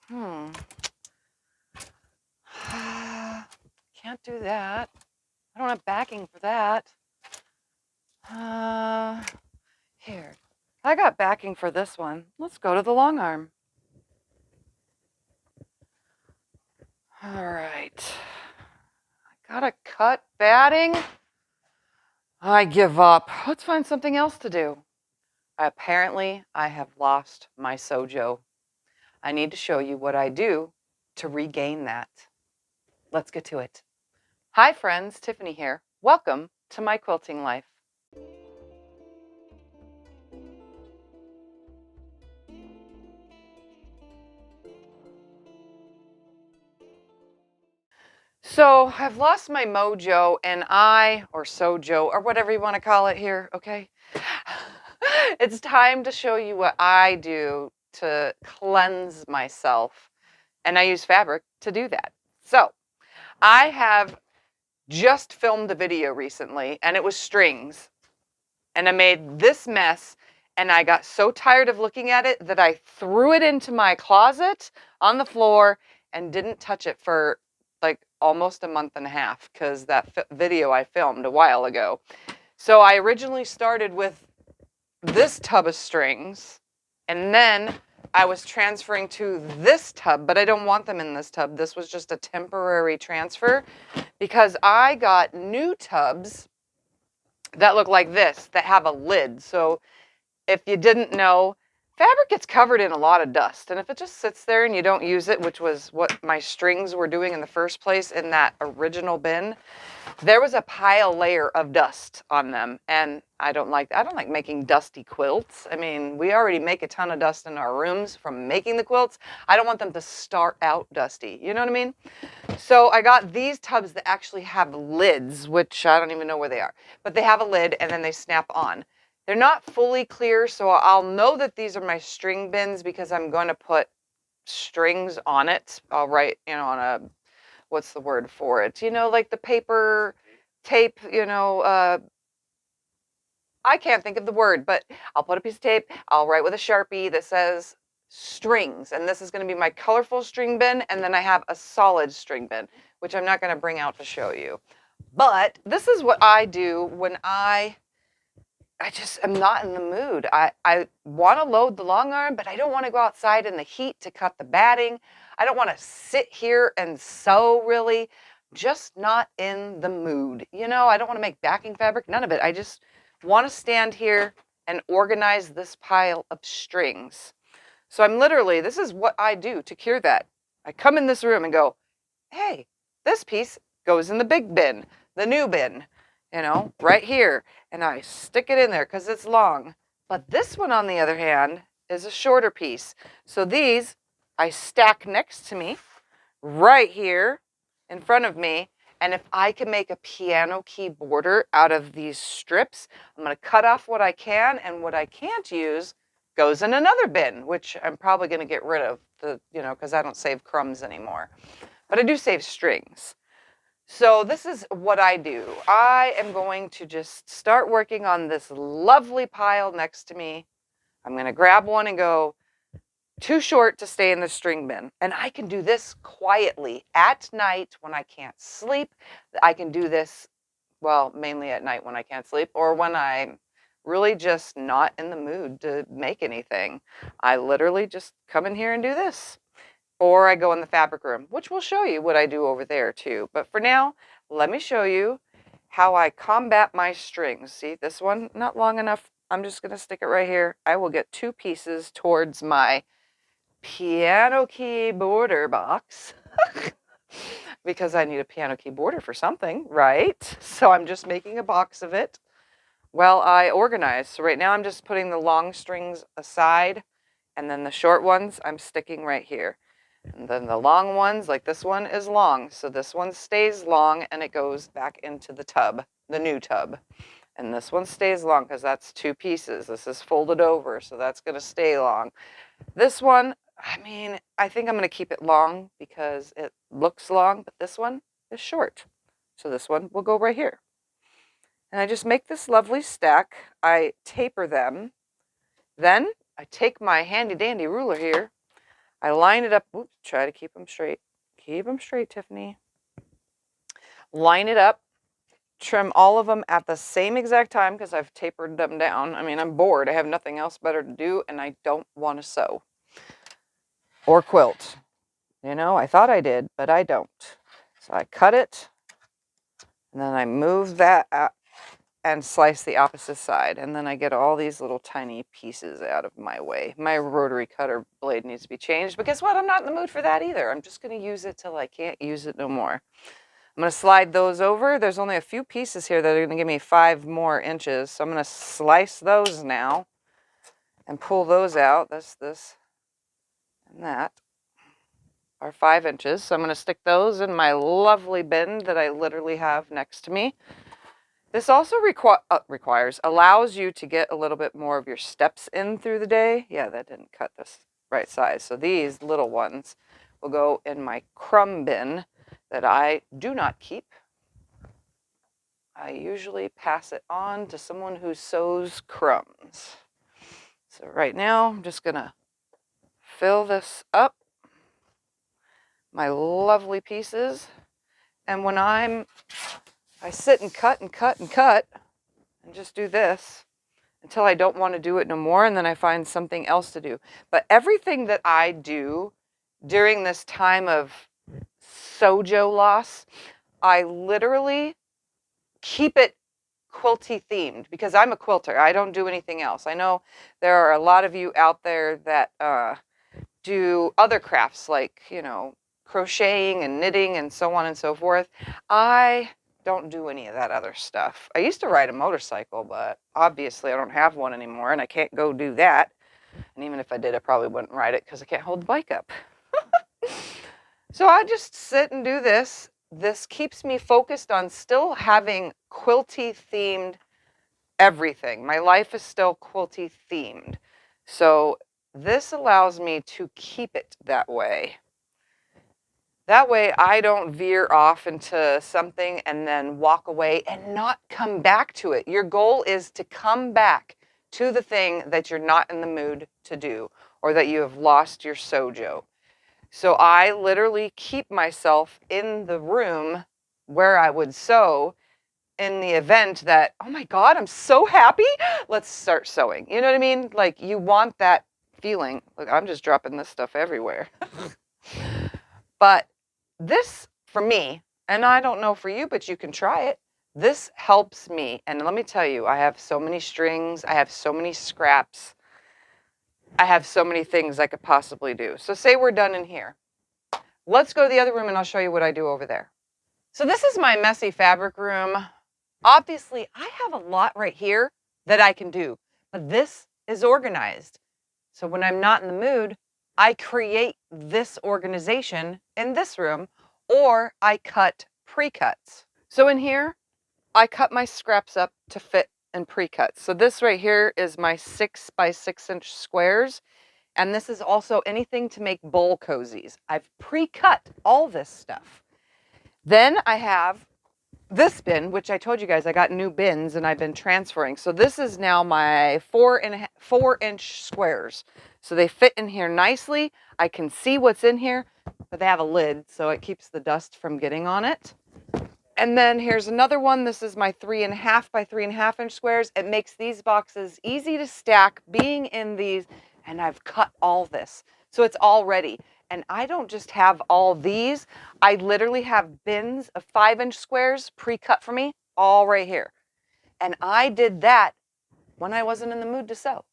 Can't do that. I don't have backing for that. Here. I got backing for this one. Let's go to the long arm. All right. I gotta cut batting. I give up. Let's find something else to do. Apparently, I have lost my Sewjo. I need to show you what I do to regain that. Let's get to it. Hi friends, Tiffany here. Welcome to my quilting life. So I've lost my mojo and or Sewjo, or whatever you want to call it here, okay? It's time to show you what I do to cleanse myself. And I use fabric to do that. So I have just filmed a video recently and it was strings. And I made this mess and I got so tired of looking at it that I threw it into my closet on the floor and didn't touch it for like almost a month and a half because that video I filmed a while ago. So I originally started with this tub of strings and then I was transferring to this tub, but I don't want them in this tub. This was just a temporary transfer because I got new tubs that look like this, that have a lid. So if you didn't know, fabric gets covered in a lot of dust. And if it just sits there and you don't use it, which was what my strings were doing in the first place in that original bin, there was a layer of dust on them. And I don't like making dusty quilts. I mean, we already make a ton of dust in our rooms from making the quilts. I don't want them to start out dusty. You know what I mean? So I got these tubs that actually have lids, which I don't even know where they are, but they have a lid and then they snap on. They're not fully clear, so I'll know that these are my string bins because I'm going to put strings on it. I'll write, on a, what's the word for it? Like the paper tape, I can't think of the word, but I'll put a piece of tape. I'll write with a Sharpie that says strings, and this is going to be my colorful string bin, and then I have a solid string bin, which I'm not going to bring out to show you. But this is what I do when I just am not in the mood. I want to load the long arm, but I don't want to go outside in the heat to cut the batting. I don't want to sit here and sew, really. Just not in the mood. I don't want to make backing fabric, none of it. I just want to stand here and organize this pile of strings. So this is what I do to cure that. I come in this room and go, hey, this piece goes in the big bin, the new bin, right here. And I stick it in there because it's long. But this one, on the other hand, is a shorter piece. So these I stack next to me, right here in front of me. And if I can make a piano key border out of these strips, I'm going to cut off what I can, and what I can't use goes in another bin, which I'm probably going to get rid of, because I don't save crumbs anymore. But I do save strings. So this is what I do. I am going to just start working on this lovely pile next to me. I'm going to grab one and go, too short to stay in the string bin. And I can do this quietly at night when I can't sleep. I can do this, well, mainly at night when I can't sleep, or when I'm really just not in the mood to make anything. I literally just come in here and do this. Or I go in the fabric room, which will show you what I do over there too. But for now, let me show you how I combat my strings. See, this one, not long enough. I'm just going to stick it right here. I will get 2 pieces towards my piano key border box because I need a piano key border for something, right? So I'm just making a box of it while I organize. So right now I'm just putting the long strings aside, and then the short ones I'm sticking right here. And then the long ones, like this one, is long. So this one stays long and it goes back into the tub, the new tub. And this one stays long because that's 2 pieces. This is folded over, so that's going to stay long. This one, I think I'm going to keep it long because it looks long, but this one is short. So this one will go right here. And I just make this lovely stack. I taper them. Then I take my handy dandy ruler here. I line it up. Oops, try to keep them straight. Keep them straight, Tiffany. Line it up. Trim all of them at the same exact time because I've tapered them down. I mean, I'm bored. I have nothing else better to do, and I don't want to sew or quilt. You know, I thought I did, but I don't. So I cut it, and then I move that out and slice the opposite side, and then I get all these little tiny pieces out of my way. My rotary cutter blade needs to be changed, but guess what? I'm not in the mood for that either. I'm just going to use it till I can't use it no more. I'm going to slide those over. There's only a few pieces here that are going to give me 5 more inches. So I'm going to slice those now and pull those out. This, and that are 5 inches. So I'm going to stick those in my lovely bin that I literally have next to me. This also allows you to get a little bit more of your steps in through the day. Yeah, that didn't cut this right size. So these little ones will go in my crumb bin that I do not keep. I usually pass it on to someone who sews crumbs. So right now, I'm just gonna fill this up, my lovely pieces. And when I sit and cut and cut and cut and just do this until I don't want to do it no more, and then I find something else to do. But everything that I do during this time of Sewjo loss, I literally keep it quilty themed because I'm a quilter. I don't do anything else. I know there are a lot of you out there that do other crafts like, you know, crocheting and knitting and so on and so forth. I don't do any of that other stuff. I used to ride a motorcycle, but obviously I don't have one anymore and I can't go do that. And even if I did, I probably wouldn't ride it because I can't hold the bike up. So I just sit and do this. This keeps me focused on still having quilty themed everything. My life is still quilty themed. So this allows me to keep it that way. That way I don't veer off into something and then walk away and not come back to it. Your goal is to come back to the thing that you're not in the mood to do or that you have lost your Sewjo. So I literally keep myself in the room where I would sew in the event that, oh my God, I'm so happy. Let's start sewing. You know what I mean? Like you want that feeling. Look, I'm just dropping this stuff everywhere. But this, for me, and I don't know for you, but you can try it. This helps me. And let me tell you, I have so many strings. I have so many scraps. I have so many things I could possibly do. So say we're done in here. Let's go to the other room and I'll show you what I do over there. So this is my messy fabric room. Obviously, I have a lot right here that I can do, but this is organized. So when I'm not in the mood, I create this organization in this room, or I cut pre-cuts. So in here, I cut my scraps up to fit in pre-cuts. So this right here is my 6 by 6 inch squares. And this is also anything to make bowl cozies. I've pre-cut all this stuff. Then I have this bin, which I told you guys I got new bins and I've been transferring. So this is now my 4 inch squares. So they fit in here nicely. I can see what's in here, but they have a lid, so it keeps the dust from getting on it. And then here's another one. This is my 3.5 by 3.5 inch squares. It makes these boxes easy to stack, being in these, and I've cut all this. So it's all ready. And I don't just have all these. I literally have bins of 5 inch squares pre-cut for me, all right here. And I did that when I wasn't in the mood to sew.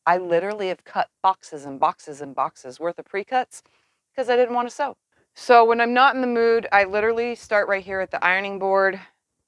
I literally have cut boxes and boxes and boxes worth of pre-cuts because I didn't want to sew. So when I'm not in the mood, I literally start right here at the ironing board.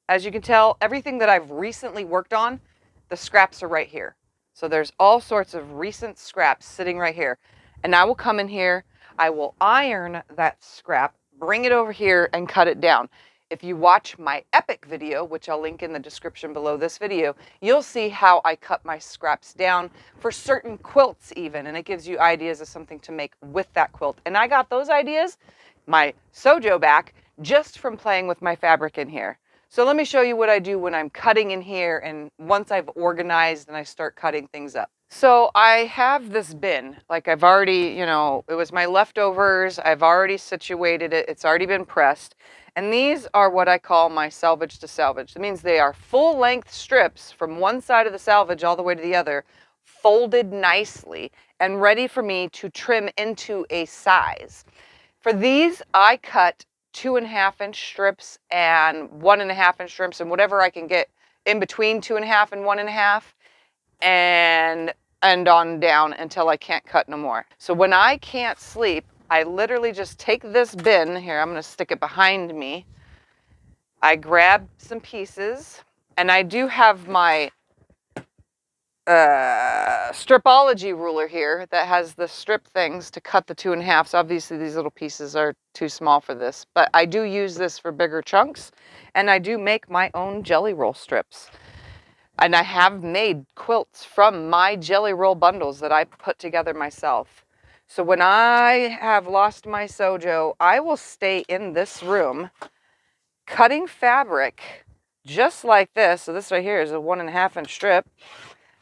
As you can tell, everything that I've recently worked on, the scraps are right here. So there's all sorts of recent scraps sitting right here. And I will come in here, I will iron that scrap, bring it over here and cut it down. If you watch my epic video, which I'll link in the description below this video, you'll see how I cut my scraps down for certain quilts even, and it gives you ideas of something to make with that quilt. And I got those ideas, my Sewjo back, just from playing with my fabric in here. So let me show you what I do when I'm cutting in here and once I've organized and I start cutting things up. So I have this bin, like I've already, you know, it was my leftovers. I've already situated it. It's already been pressed. And these are what I call my salvage to salvage. That means they are full length strips from one side of the salvage all the way to the other, folded nicely and ready for me to trim into a size. For these, I cut 2.5-inch strips and 1.5-inch strips and whatever I can get in between 2.5 and 1.5, and on down until I can't cut no more. So when I can't sleep, I literally just take this bin here. I'm going to stick it behind me. I grab some pieces, and I do have my stripology ruler here that has the strip things to cut the 2.5s. Obviously these little pieces are too small for this, but I do use this for bigger chunks, and I do make my own jelly roll strips. And I have made quilts from my jelly roll bundles that I put together myself. So when I have lost my Sewjo, I will stay in this room cutting fabric just like this. So this right here is a 1.5-inch strip.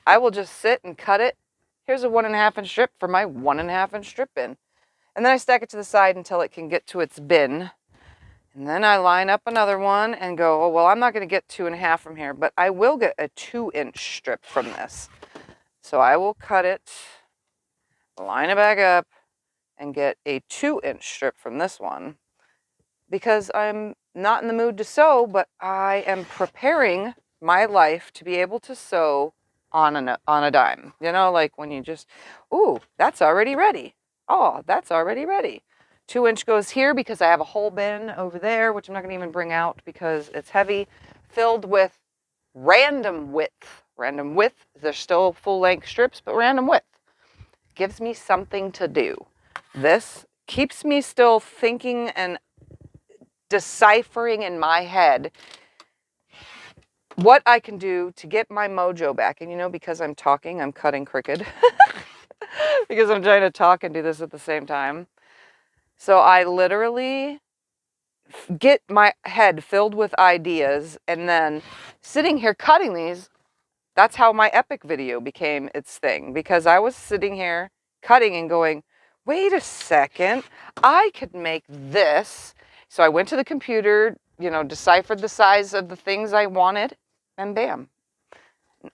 I will just sit and cut it. Here's a 1.5-inch strip for my 1.5-inch strip bin. And then I stack it to the side until it can get to its bin. And then I line up another one and go, oh, well, I'm not going to get 2.5 from here, but I will get a 2-inch strip from this. So I will cut it, line it back up, and get a 2-inch strip from this one, because I'm not in the mood to sew, but I am preparing my life to be able to sew on a dime. You know, like when you just, ooh, that's already ready. Oh, that's already ready. 2-inch goes here because I have a whole bin over there, which I'm not going to even bring out because it's heavy, filled with random width. Random width, they're still full-length strips, but random width. Gives me something to do. This keeps me still thinking and deciphering in my head what I can do to get my mojo back. And you know, because I'm talking, I'm cutting crooked. Because I'm trying to talk and do this at the same time. So I literally get my head filled with ideas, and then sitting here cutting these, that's how my epic video became its thing. Because I was sitting here cutting and going, wait a second, I could make this. So I went to the computer, you know, deciphered the size of the things I wanted, and bam.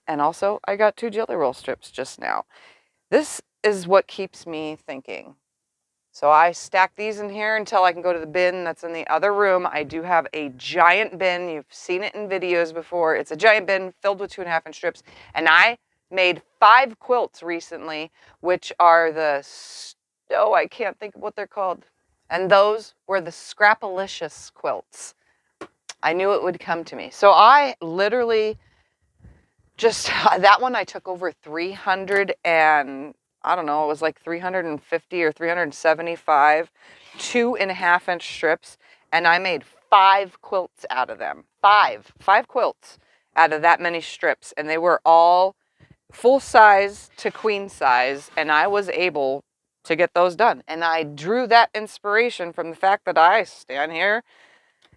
And also, I got 2 jelly roll strips just now. This is what keeps me thinking. So I stack these in here until I can go to the bin that's in the other room. I do have a giant bin. You've seen it in videos before. It's a giant bin filled with 2.5-inch strips. And I made 5 quilts recently, which are the, oh, I can't think of what they're called. And those were the Scrapalicious quilts. I knew it would come to me. So I literally just, that one I took over 300 and, I don't know, it was like 350 or 375 2.5-inch strips, and I made 5 quilts out of them. 5 quilts out of that many strips, and they were all full size to queen size, and I was able to get those done. And I drew that inspiration from the fact that I stand here,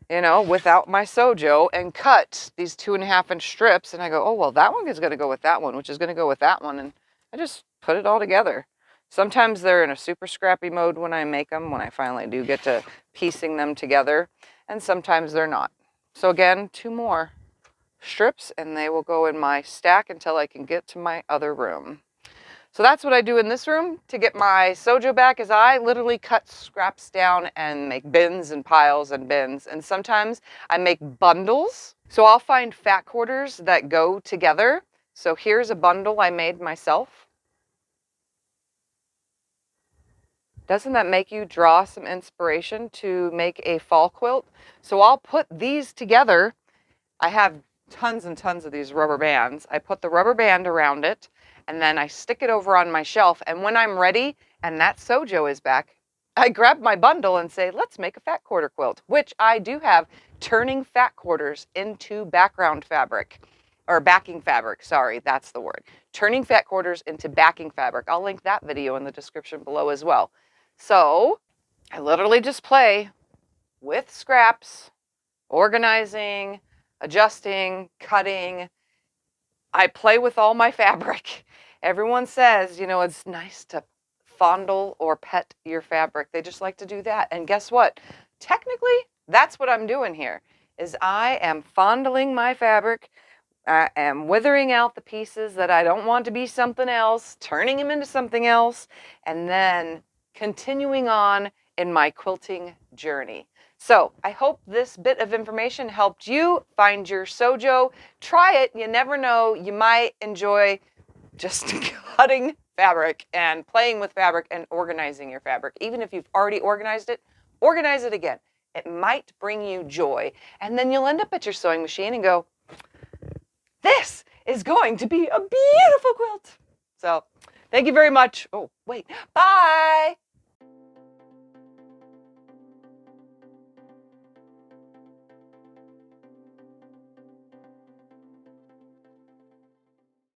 you know, without my Sewjo and cut these 2.5-inch strips, and I go, oh, well, that one is going to go with that one, which is going to go with that one, and I just put it all together. Sometimes they're in a super scrappy mode when I make them, when I finally do get to piecing them together, and sometimes they're not. So again, 2 more strips, and they will go in my stack until I can get to my other room. So that's what I do in this room to get my Sewjo back, is I literally cut scraps down and make bins and piles and bins. And sometimes I make bundles. So I'll find fat quarters that go together. So here's a bundle I made myself. Doesn't that make you draw some inspiration to make a fall quilt? So I'll put these together. I have tons and tons of these rubber bands. I put the rubber band around it, and then I stick it over on my shelf. And when I'm ready and that Sewjo is back, I grab my bundle and say, let's make a fat quarter quilt, which I do have, turning fat quarters into background fabric, or backing fabric. Sorry, that's the word. Turning fat quarters into backing fabric. I'll link that video in the description below as well. So I literally just play with scraps, organizing, adjusting, cutting. I play with all my fabric, Everyone says, you know, it's nice to fondle or pet your fabric. They just like to do that. And guess what? Technically, that's what I'm doing here, is I am fondling my fabric. I am withering out the pieces that I don't want to be something else, turning them into something else, and then continuing on in my quilting journey. So I hope this bit of information helped you find your Sewjo. Try it. You never know. You might enjoy just cutting fabric and playing with fabric and organizing your fabric. Even if you've already organize it again. It might bring you joy. And then you'll end up at your sewing machine and go, this is going to be a beautiful quilt. So thank you very much. Oh, wait. Bye.